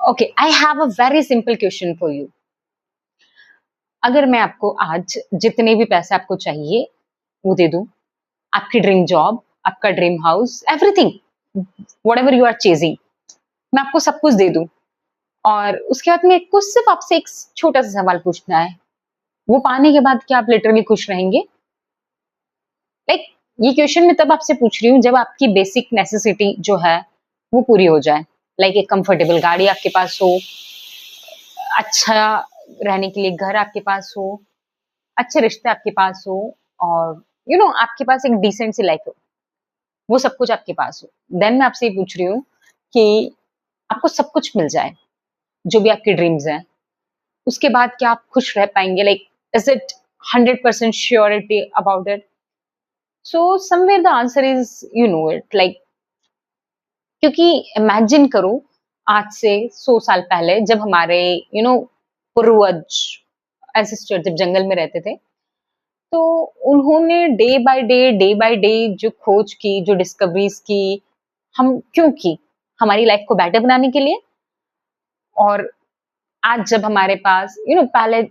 Okay, I have a very simple question for you. अगर मैं आपको आज जितने भी पैसे आपको चाहिए वो दे दूं, आपकी ड्रीम जॉब, आपका dream house, everything, whatever you are chasing, मैं आपको सब कुछ दे दूं, और उसके बाद मेरे को सिर्फ आपसे एक छोटा सा सवाल पूछना है, वो पाने के बाद क्या आप लिटरली खुश रहेंगे? लाइक ये क्वेश्चन मैं तब आपसे पूछ रही हूँ जब आपकी बेसिक नेसेसिटी जो है वो पूरी हो जाए। लाइक एक कंफर्टेबल गाड़ी आपके पास हो, अच्छा रहने के लिए घर आपके पास हो, अच्छे रिश्ते आपके पास हो, और आपके पास एक डिसेंट सी लाइफ हो, वो सब कुछ आपके पास हो। देन मैं आपसे ये पूछ रही हूँ कि आपको सब कुछ मिल जाए, जो भी आपके ड्रीम्स हैं, उसके बाद क्या आप खुश रह पाएंगे? Like is it 100% surety about it? So somewhere the answer is you know it, like क्योंकि इमेजिन करो आज से 100 साल पहले जब हमारे पूर्वज एंसेस्टर जब जंगल में रहते थे, तो उन्होंने डे बाय डे जो खोज की, जो डिस्कवरीज की, हम क्यों की? हमारी लाइफ को बेटर बनाने के लिए। और आज जब हमारे पास पहले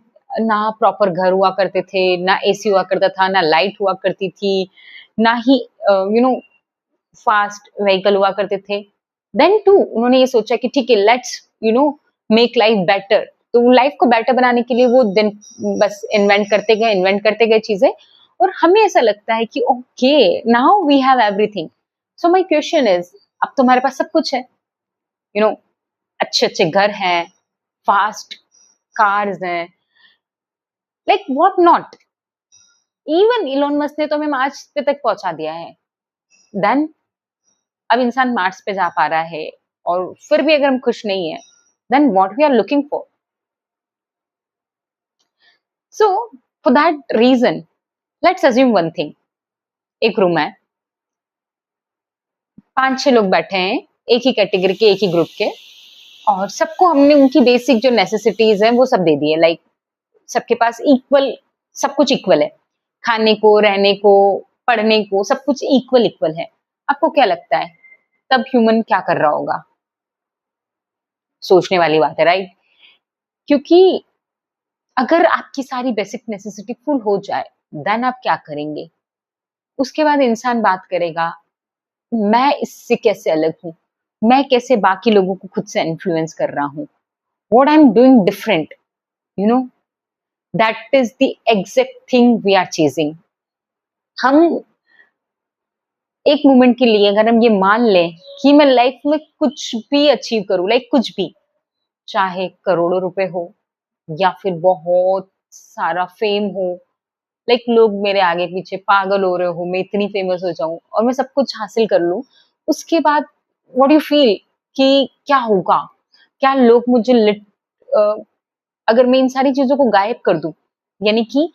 ना प्रॉपर घर हुआ करते थे, ना एसी हुआ करता था, ना लाइट हुआ करती थी, ना ही फास्ट व्हीकल हुआ करते थे, देन टू उन्होंने ये सोचा कि ठीक है, लेट्स मेक लाइफ बेटर। तो लाइफ को बेटर बनाने के लिए वो दिन बस इन्वेंट करते गए चीजें, और हमें ऐसा लगता है कि okay, now we have everything. So my question is, अब तुम्हारे पास सब कुछ है, यू नो अच्छे अच्छे घर हैं, फास्ट कार्स हैं, like what not, even Elon Musk ने तो हमें मार्स पे तक पहुंचा दिया है। देन अब इंसान मार्स पे जा पा रहा है, और फिर भी अगर हम खुश नहीं है, then what we are looking for? So for that reason, let's assume one thing. एक रूम है, 5-6 लोग बैठे हैं, एक ही कैटेगरी के, एक ही ग्रुप के, और सबको हमने उनकी बेसिक जो नेसेसिटीज हैं वो सब दे दी है। लाइक सबके पास इक्वल, सब कुछ इक्वल है, खाने को, रहने को, पढ़ने को, सब कुछ इक्वल इक्वल है। आपको क्या लगता है तब ह्यूमन क्या कर रहा होगा? सोचने वाली बात है, राइट? क्योंकि अगर आपकी सारी बेसिक नेसेसिटी फुल हो जाए, देन आप क्या करेंगे? उसके बाद इंसान बात करेगा, मैं इससे कैसे अलग हूं, मैं कैसे बाकी लोगों को खुद से इन्फ्लुएंस कर रहा हूं, what I am doing different, you know that is the exact thing we are chasing. हम एक मोमेंट के लिए अगर हम ये मान लें कि मैं लाइफ में कुछ भी अचीव करूं, लाइक कुछ भी, चाहे करोड़ों रुपए हो या फिर बहुत सारा फेम हो, लाइक लोग मेरे आगे पीछे पागल हो रहे हो, मैं इतनी फेमस हो जाऊं और मैं सब कुछ हासिल कर लूं, उसके बाद व्हाट यू फील कि क्या होगा? क्या लोग मुझे अगर मैं इन सारी चीजों को गायब कर दूं, यानी कि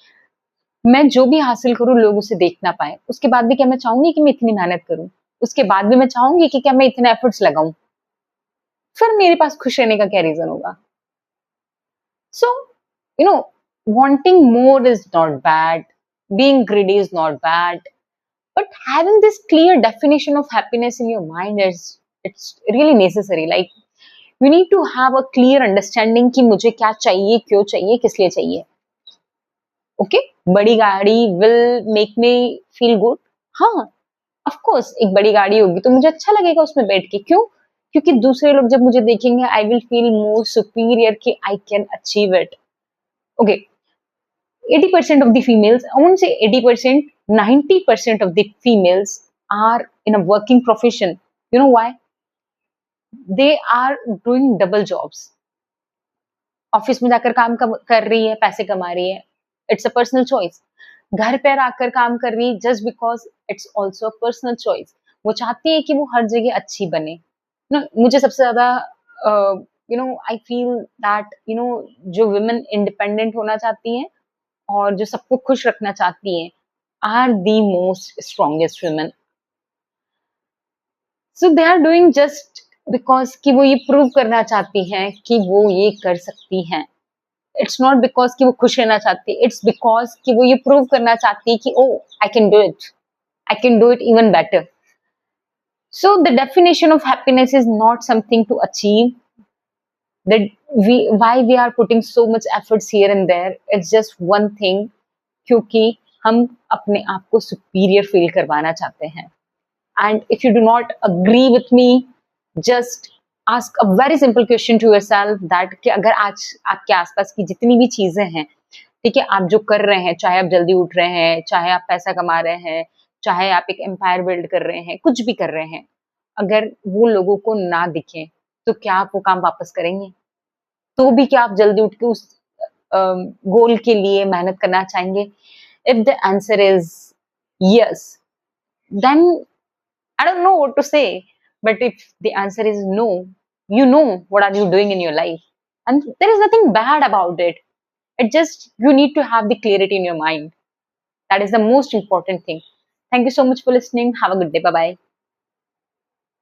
मैं जो भी हासिल करूं लोग उसे देख ना पाए, उसके बाद भी क्या मैं चाहूंगी कि मैं इतनी मेहनत करूं? उसके बाद भी मैं चाहूंगी कि क्या मैं इतने एफर्ट्स लगाऊं? फिर मेरे पास खुश रहने का क्या रीजन होगा? So, you know, wanting more is not bad, being greedy is not bad, but having this clear definition of happiness in your mind is, it's really necessary. Like you need to have a clear understanding कि मुझे क्या चाहिए, क्यों चाहिए, किस लिए चाहिए। Okay, बड़ी गाड़ी will make me feel good। हाँ, ऑफ कोर्स एक बड़ी गाड़ी होगी तो मुझे अच्छा लगेगा उसमें बैठ के। क्यों? क्योंकि दूसरे लोग जब मुझे देखेंगे, I will feel more superior कि I can achieve it. Okay, 80% of the females, I won't say 80%, 90% of the females are in a working profession. You know why? They are doing double jobs. Office में जाकर काम कर रही है, पैसे कमा रही है, इट्स अ पर्सनल चॉइस। घर पर आकर काम कर रही है just because it's also personal choice. वो चाहती है कि वो हर जगह अच्छी बने ना। मुझे सबसे ज्यादा आई फील दैट जो वुमेन इंडिपेंडेंट होना चाहती हैं और जो सबको खुश रखना चाहती हैं are the most strongest women. So they are doing just because कि वो ये प्रूव करना चाहती हैं कि वो ये कर सकती हैं। इट्स नॉट बिकॉज कि वो खुश रहना चाहती है, इट्स बिकॉज कि वो ये प्रूव करना चाहती है कि oh I can do it, I can do it even better. So the definition of happiness is not something to achieve, that why we are putting so much efforts here and there, it's just one thing, क्योंकि हम अपने आप को superior feel करवाना चाहते हैं. And if you do not agree with me, just ask a very simple question to yourself that कि अगर आज आपके आसपास की जितनी भी चीजें हैं, ठीक है, आप जो कर रहे हैं, चाहे आप जल्दी उठ रहे हैं, चाहे आप पैसा कमा रहे हैं, चाहे आप एक एम्पायर बिल्ड कर रहे हैं, कुछ भी कर रहे हैं, अगर वो लोगों को ना दिखे, तो क्या आप वो काम वापस करेंगे? तो भी क्या आप जल्दी उठ के उस गोल के लिए मेहनत करना चाहेंगे? If the answer is yes, then I don't know what to say. But if the answer is no, you know what are you doing in your life, and there is nothing bad about it. It just you need to have the clarity in your mind. That is the most important thing. Thank you so much for listening. Have a good day. Bye bye.